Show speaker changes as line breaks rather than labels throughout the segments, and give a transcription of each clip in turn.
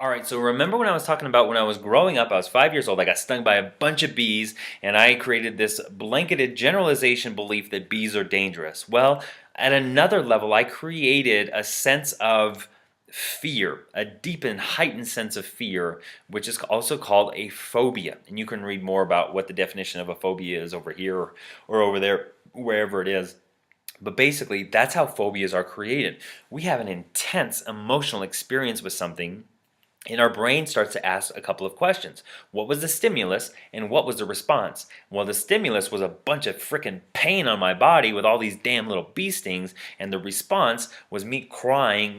All right, so remember when I was talking about when I was growing up, I was 5 years old, I got stung by a bunch of bees, and I created this blanketed generalization belief that bees are dangerous. Well, at another level, I created a sense of fear, a deep and heightened sense of fear, which is also called a phobia. And you can read more about what the definition of a phobia is over here or over there, wherever it is. But basically, that's how phobias are created. We have an intense emotional experience with something, and our brain starts to ask a couple of questions. What was the stimulus and what was the response? Well, the stimulus was a bunch of freaking pain on my body with all these damn little bee stings, and the response was me crying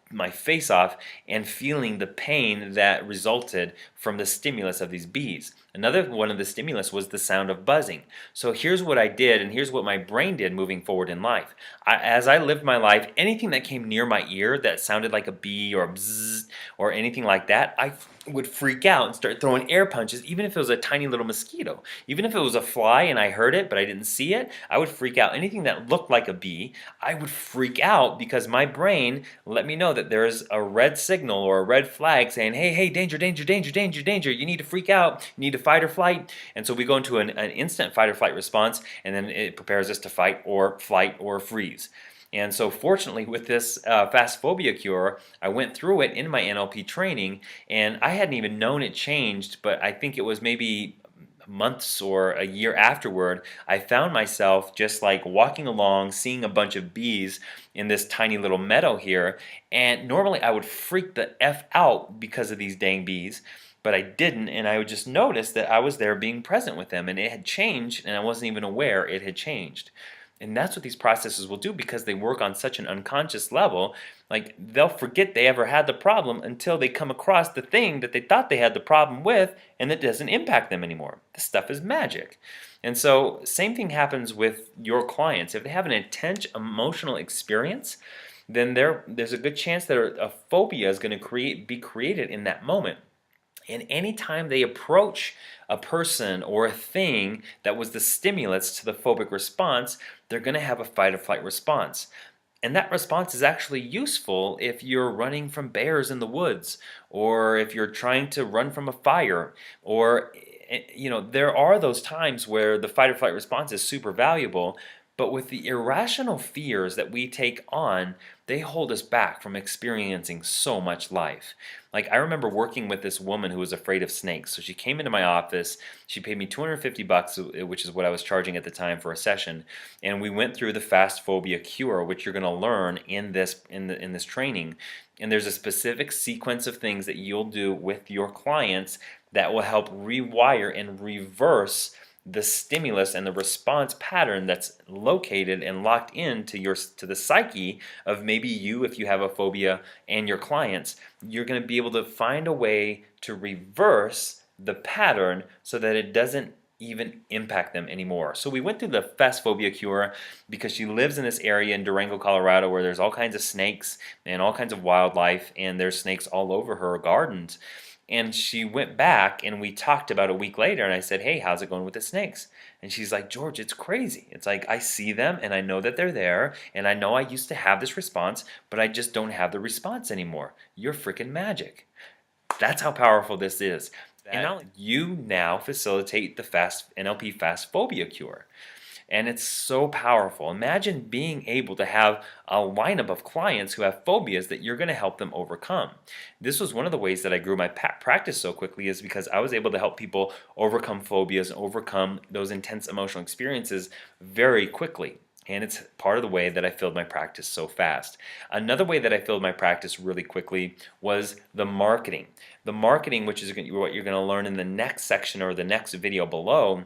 my face off and feeling the pain that resulted from the stimulus of these bees. Another one of the stimulus was the sound of buzzing. So here's what I did, and here's what my brain did moving forward in life. As I lived my life, anything that came near my ear that sounded like a bee or a bzzz or anything like that, I would freak out and start throwing air punches, even if it was a tiny little mosquito. Even if it was a fly and I heard it but I didn't see it, I would freak out. Anything that looked like a bee, I would freak out because my brain let me know that there is a red signal or a red flag saying, hey, hey, danger, danger, danger, danger, danger. You need to freak out. You need to fight or flight. And so we go into an instant fight or flight response, and then it prepares us to fight or flight or freeze. And so fortunately with this fast phobia cure, I went through it in my NLP training, and I hadn't even known it changed, but I think it was maybe months or a year afterward, I found myself just like walking along, seeing a bunch of bees in this tiny little meadow here, and normally I would freak the F out because of these dang bees, but I didn't, and I would just notice that I was there being present with them, and it had changed, and I wasn't even aware it had changed. And that's what these processes will do because they work on such an unconscious level. Like they'll forget they ever had the problem until they come across the thing that they thought they had the problem with and that doesn't impact them anymore. This stuff is magic. And so same thing happens with your clients. If they have an intense emotional experience, then there's a good chance that a phobia is going to be created in that moment. And anytime they approach a person or a thing that was the stimulus to the phobic response, they're going to have a fight or flight response. And that response is actually useful if you're running from bears in the woods, or if you're trying to run from a fire, or there are those times where the fight or flight response is super valuable. But with the irrational fears that we take on, they hold us back from experiencing so much life. Like I remember working with this woman who was afraid of snakes. So she came into my office, she paid me $250, which is what I was charging at the time for a session, and we went through the fast phobia cure, which you're going to learn in this training. And there's a specific sequence of things that you'll do with your clients that will help rewire and reverse the stimulus and the response pattern that's located and locked into the psyche of maybe you, if you have a phobia, and your clients. You're going to be able to find a way to reverse the pattern so that it doesn't even impact them anymore. So we went through the fast phobia cure because she lives in this area in Durango, Colorado, where there's all kinds of snakes and all kinds of wildlife, and there's snakes all over her gardens. And she went back and we talked about a week later, and I said, hey, how's it going with the snakes? And she's like, George, it's crazy. It's like I see them and I know that they're there, and I know I used to have this response, but I just don't have the response anymore. You're freaking magic. That's how powerful this is. And you now facilitate the NLP fast phobia cure. And it's so powerful. Imagine being able to have a lineup of clients who have phobias that you're going to help them overcome. This was one of the ways that I grew my practice so quickly, is because I was able to help people overcome phobias and overcome those intense emotional experiences very quickly. And it's part of the way that I filled my practice so fast. Another way that I filled my practice really quickly was the marketing. The marketing, which is what you're going to learn in the next section or the next video below.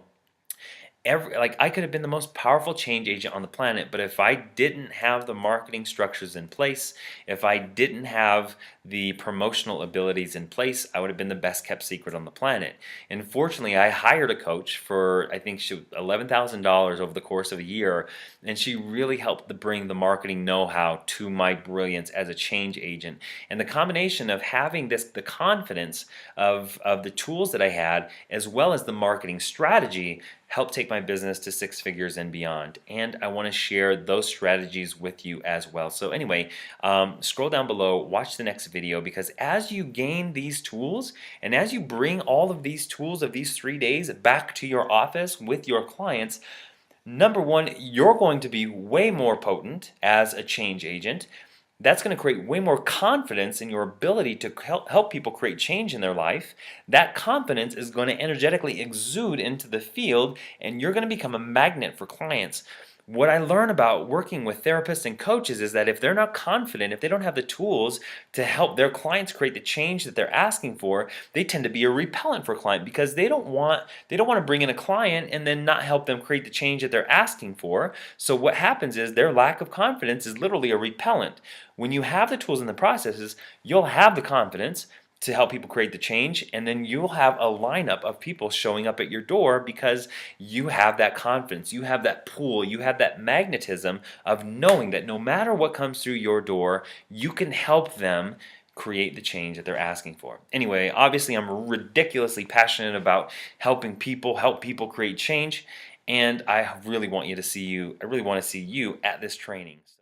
I could have been the most powerful change agent on the planet, but if I didn't have the marketing structures in place, if I didn't have the promotional abilities in place, I would have been the best kept secret on the planet. And fortunately, I hired a coach for, I think, $11,000 over the course of a year, and she really helped to bring the marketing know-how to my brilliance as a change agent. And the combination of having the confidence of the tools that I had, as well as the marketing strategy, help take my business to six figures and beyond. And I want to share those strategies with you as well. So anyway, scroll down below, watch the next video, because as you gain these tools and as you bring all of these tools of these 3 days back to your office with your clients, number one, you're going to be way more potent as a change agent. That's going to create way more confidence in your ability to help people create change in their life. That confidence is going to energetically exude into the field, and you're going to become a magnet for clients. What I learn about working with therapists and coaches is that if they're not confident, if they don't have the tools to help their clients create the change that they're asking for, they tend to be a repellent for a client, because they don't want to bring in a client and then not help them create the change that they're asking for. So what happens is their lack of confidence is literally a repellent. When you have the tools and the processes, you'll have the confidence to help people create the change, and then you'll have a lineup of people showing up at your door because you have that confidence, you have that pull, you have that magnetism of knowing that no matter what comes through your door, you can help them create the change that they're asking for. Anyway, obviously I'm ridiculously passionate about helping people help people create change, and I really want to see you at this training.